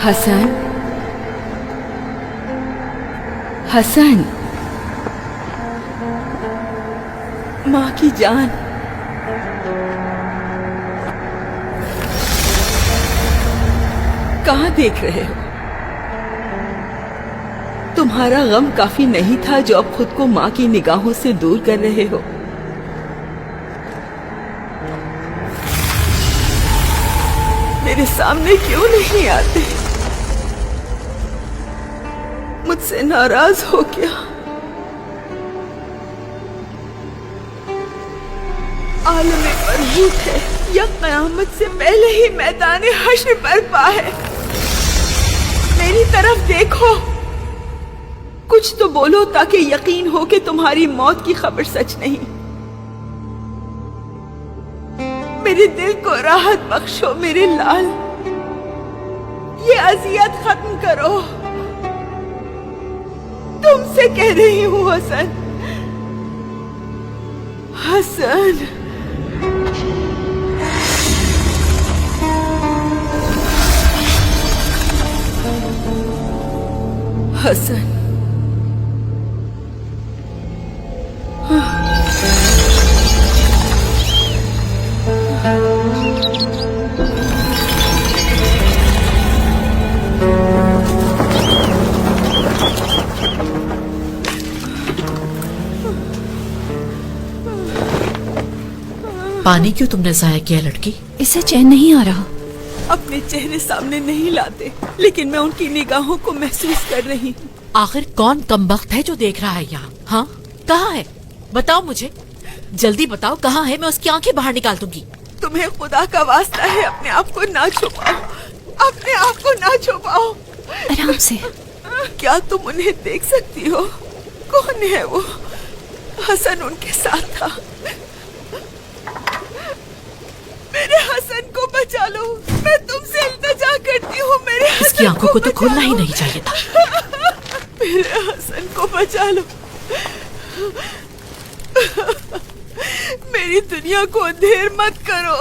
हसन, हसन, माँ की जान। कहाँ देख रहे हो? तुम्हारा गम काफी नहीं था जो अब खुद को माँ की निगाहों से दूर कर रहे हो। मेरे सामने क्यों नहीं आते? मुझसे नाराज हो क्या? आलम मरबूत है या क़यामत से पहले ही मैदान हश्र बर्पा है। मेरी तरफ देखो, कुछ तो बोलो ताकि यकीन हो कि तुम्हारी मौत की खबर सच नहीं। मेरे दिल को राहत बख्शो मेरे लाल, ये अजियत खत्म करो। तुमसे कह रही हूँ हसन, हसन। हसन, पानी क्यों तुमने जाया किया लड़की? इसे चैन नहीं आ रहा। अपने चेहरे सामने नहीं लाते, लेकिन मैं उनकी निगाहों को महसूस कर रही हूँ। आखिर कौन कमबख्त है जो देख रहा है यहाँ? हाँ, कहाँ है? बताओ मुझे, जल्दी बताओ कहाँ है, मैं उसकी आंखें बाहर निकाल दूंगी। तुम्हें खुदा का वास्ता है, अपने आप को ना छुपाओ, अपने आप को ना छुपाओ। आराम से। क्या तुम उन्हें देख सकती हो? कौन है वो? हसन उनके साथ था। मेरे हसन को बचा लो, मैं तुमसे इल्तिजा करती हूँ। मेरे इसकी आंखों को तो खोलना ही नहीं चाहिए था। मेरे हसन को बचा लो। मेरी दुनिया को अंधेर मत करो,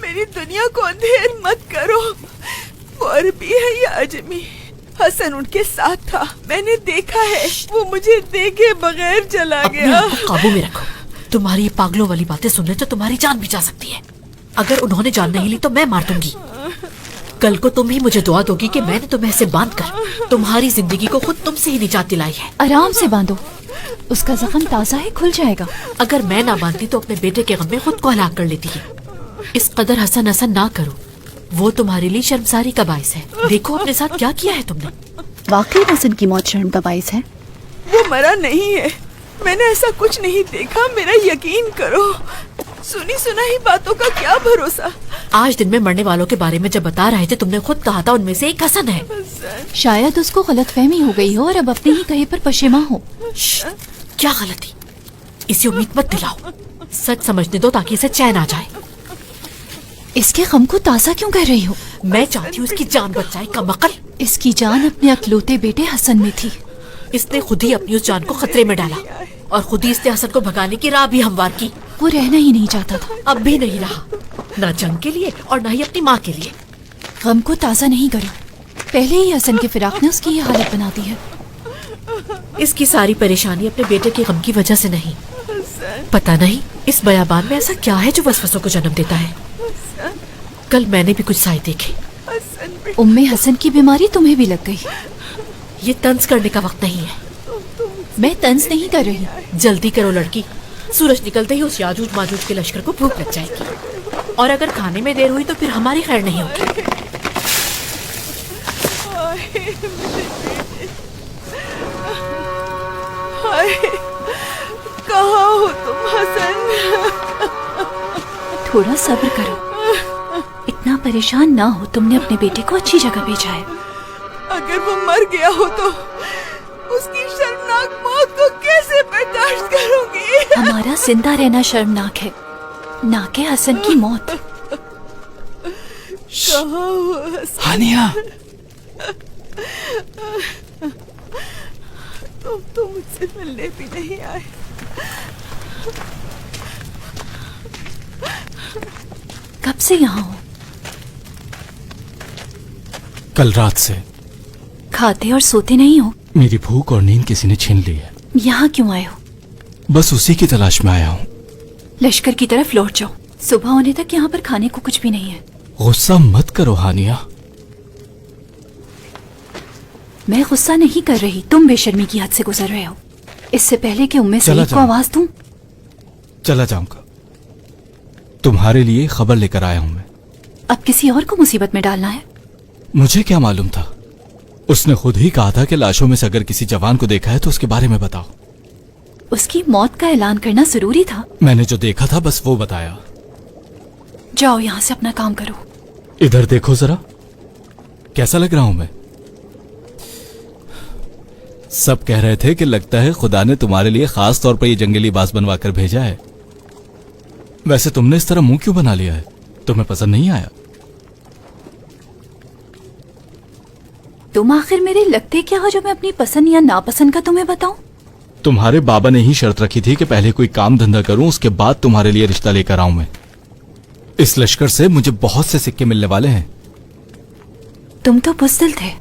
मेरी दुनिया को अंधेर मत करो। वो अरबी है या अजमी? हसन उनके साथ था, मैंने देखा है। वो मुझे देखे बगैर चला गया। अपने आप को काबू में रखो। तुम्हारी ये पागलों वाली बातें सुनने तो तुम्हारी जान भी जा सकती है। अगर उन्होंने जान नहीं ली तो मैं मार दूंगी। कल को तुम ही मुझे दुआ दोगी कि मैंने तुम्हें ऐसे बांधकर तुम्हारी जिंदगी को खुद तुमसे ही निजात दिलाई है। आराम से बांधो, उसका जख्म ताजा है, खुल जाएगा। अगर मैं ना बांधती तो अपने बेटे के गम में खुद को हलाक कर लेती है। इस कदर हसन हसन ना करो, वो तुम्हारे लिए शर्मसारी का बाइस है। देखो अपने साथ क्या किया है तुमने। वाकई हसन की मौत शर्म का बाइस है। वो मरा नहीं है, मैंने ऐसा कुछ नहीं देखा, मेरा यकीन करो। सुनी सुनाई बातों का क्या भरोसा। आज दिन में मरने वालों के बारे में जब बता रहे थे, तुमने खुद कहा था उनमें से एक हसन है। शायद उसको गलतफहमी हो गई हो और अब अपने ही कहे पर पशेमा हो। क्या गलती? इसे उम्मीद मत दिलाओ, सच समझने दो ताकि इसे चैन आ जाए। इसके गम को ताज़ा क्यों कर रही हो? मैं चाहती हूँ इसकी जान बच जाए। कमअक्ल, इसकी जान अपने अकलौते बेटे हसन में थी। इसने खुद ही अपनी उस जान को खतरे में डाला और खुद ही इसने हसन को भगाने की राह भी हमवार की। वो रहना ही नहीं चाहता था। अब भी नहीं रहा, ना जंग के लिए और ना ही अपनी माँ के लिए। गम को ताज़ा नहीं करो, पहले ही हसन के फिराक ने उसकी ये हालत बना दी है। इसकी सारी परेशानी अपने बेटे के गम की वजह से नहीं। पता नहीं इस बयाबान में ऐसा क्या है जो वसवसों को जन्म देता है। कल मैंने भी कुछ साए देखे। उम्मे हसन की बीमारी तुम्हें भी लग गई। ये तंज करने का वक्त नहीं है। मैं तंज नहीं कर रही। जल्दी करो लड़की, सूरज निकलते ही उस याजूज माजूज के लश्कर को भूख लग जाएगी और अगर खाने में देर हुई तो फिर हमारी खैर नहीं होगी। कहाँ हो तुम हसन? थोड़ा सब्र करो, इतना परेशान ना हो। तुमने अपने बेटे को अच्छी जगह भेजा है। अगर वो मर गया हो तो उसकी शर्मनाक मौत को कैसे बर्दाश्त करूंगी? हमारा जिंदा रहना शर्मनाक है, ना कि हसन की मौत। कहाँ हो हसन? हानिया, तुम तो मुझसे मिलने भी नहीं आए। कब से यहाँ हो? कल रात से खाते और सोते नहीं हो? मेरी भूख और नींद किसी ने छीन ली है। यहाँ क्यों आए हो? बस उसी की तलाश में आया हूँ। लश्कर की तरफ लौट जाओ। सुबह होने तक यहाँ पर खाने को कुछ भी नहीं है। गुस्सा मत करो हानिया। मैं गुस्सा नहीं कर रही, तुम बेशर्मी की हद से गुजर रहे हो। इससे पहले कि उम्मे चला सईद को जाओ। आवाज दूं। चला जाऊंगा। तुम्हारे लिए खबर लेकर आया हूं मैं। अब किसी और को मुसीबत में डालना है? मुझे क्या मालूम था? उसने खुद ही कहा था कि लाशों में से अगर किसी जवान को देखा है तो उसके बारे में बताओ। उसकी मौत का ऐलान करना जरूरी था? मैंने जो देखा था बस वो बताया। जाओ यहाँ से, अपना काम करो। इधर देखो जरा, कैसा लग रहा हूं मैं? सब कह रहे थे कि लगता है खुदा ने तुम्हारे लिए खास तौर पर ये जंगली लिबास बनवा कर भेजा है। वैसे तुमने इस तरह मुंह क्यों बना लिया है? तुम्हें पसंद नहीं आया? तुम आखिर मेरे लगते क्या हो जो मैं अपनी पसंद या नापसंद का तुम्हें बताऊं? तुम्हारे बाबा ने ही शर्त रखी थी कि पहले कोई काम धंधा करूं, उसके बाद तुम्हारे लिए रिश्ता लेकर आऊं मैं। इस लश्कर से मुझे बहुत से सिक्के मिलने वाले हैं। तुम तो बुज़दिल थे।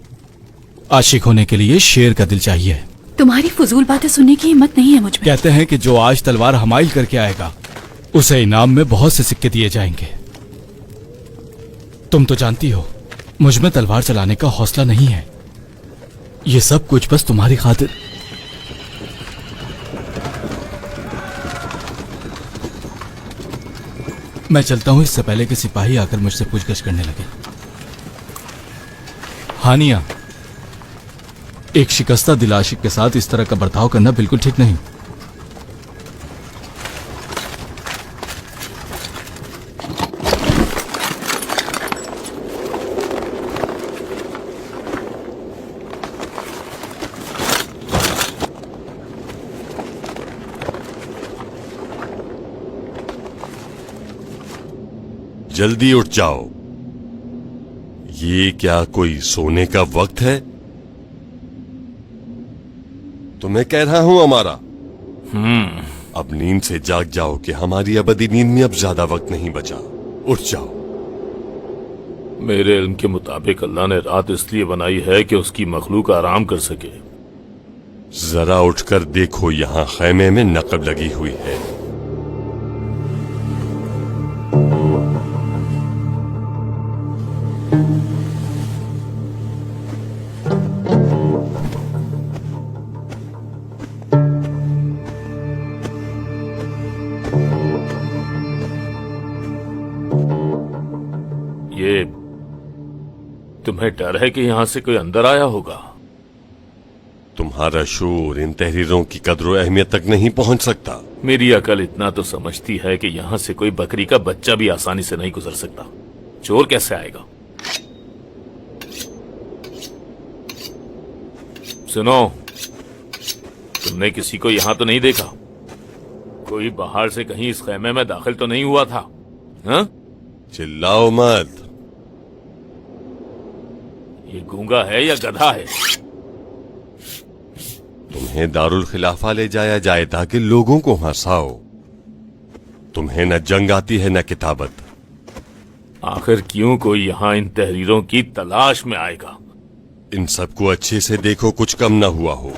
आशिक होने के लिए शेर का दिल चाहिए। तुम्हारी फजूल बातें सुनने की हिम्मत नहीं है मुझ में। कहते हैं कि जो आज तलवार हमाइल करके आएगा उसे इनाम में बहुत से सिक्के दिए जाएंगे। तुम तो जानती हो मुझ में तलवार चलाने का हौसला नहीं है। ये सब कुछ बस तुम्हारी खातिर। मैं चलता हूं इससे पहले कि सिपाही आकर मुझसे पूछगछ करने लगे। हानिया, एक शिकस्ता दिल आशिक के साथ इस तरह का बर्ताव करना बिल्कुल ठीक नहीं। जल्दी उठ जाओ। ये क्या कोई सोने का वक्त है? तो मैं कह रहा हूं हमारा। अब नींद से जाग जाओ कि हमारी अबदी नींद में अब ज्यादा वक्त नहीं बचा। उठ जाओ। मेरे इल्म के मुताबिक अल्लाह ने रात इसलिए बनाई है कि उसकी मखलूक आराम कर सके। जरा उठकर देखो, यहां खैमे में नकब लगी हुई है। ये तुम्हें डर है कि यहां से कोई अंदर आया होगा? तुम्हारा शोर इन तहरीरों की कदर अहमियत तक नहीं पहुंच सकता। मेरी अकल इतना तो समझती है कि यहां से कोई बकरी का बच्चा भी आसानी से नहीं गुजर सकता। चोर कैसे आएगा? सुनो, तुमने किसी को यहां तो नहीं देखा? कोई बाहर से कहीं इस खैमे में दाखिल तो नहीं हुआ था? हाँ? चिल्लाओ मत। ये गूंगा है या गधा है? तुम्हें दारुल खिलाफा ले जाया जाए ताकि लोगों को हंसाओ। तुम्हें न जंग आती है न किताबत। आखिर क्यों कोई यहां इन तहरीरों की तलाश में आएगा? इन सबको अच्छे से देखो, कुछ कम न हुआ हो।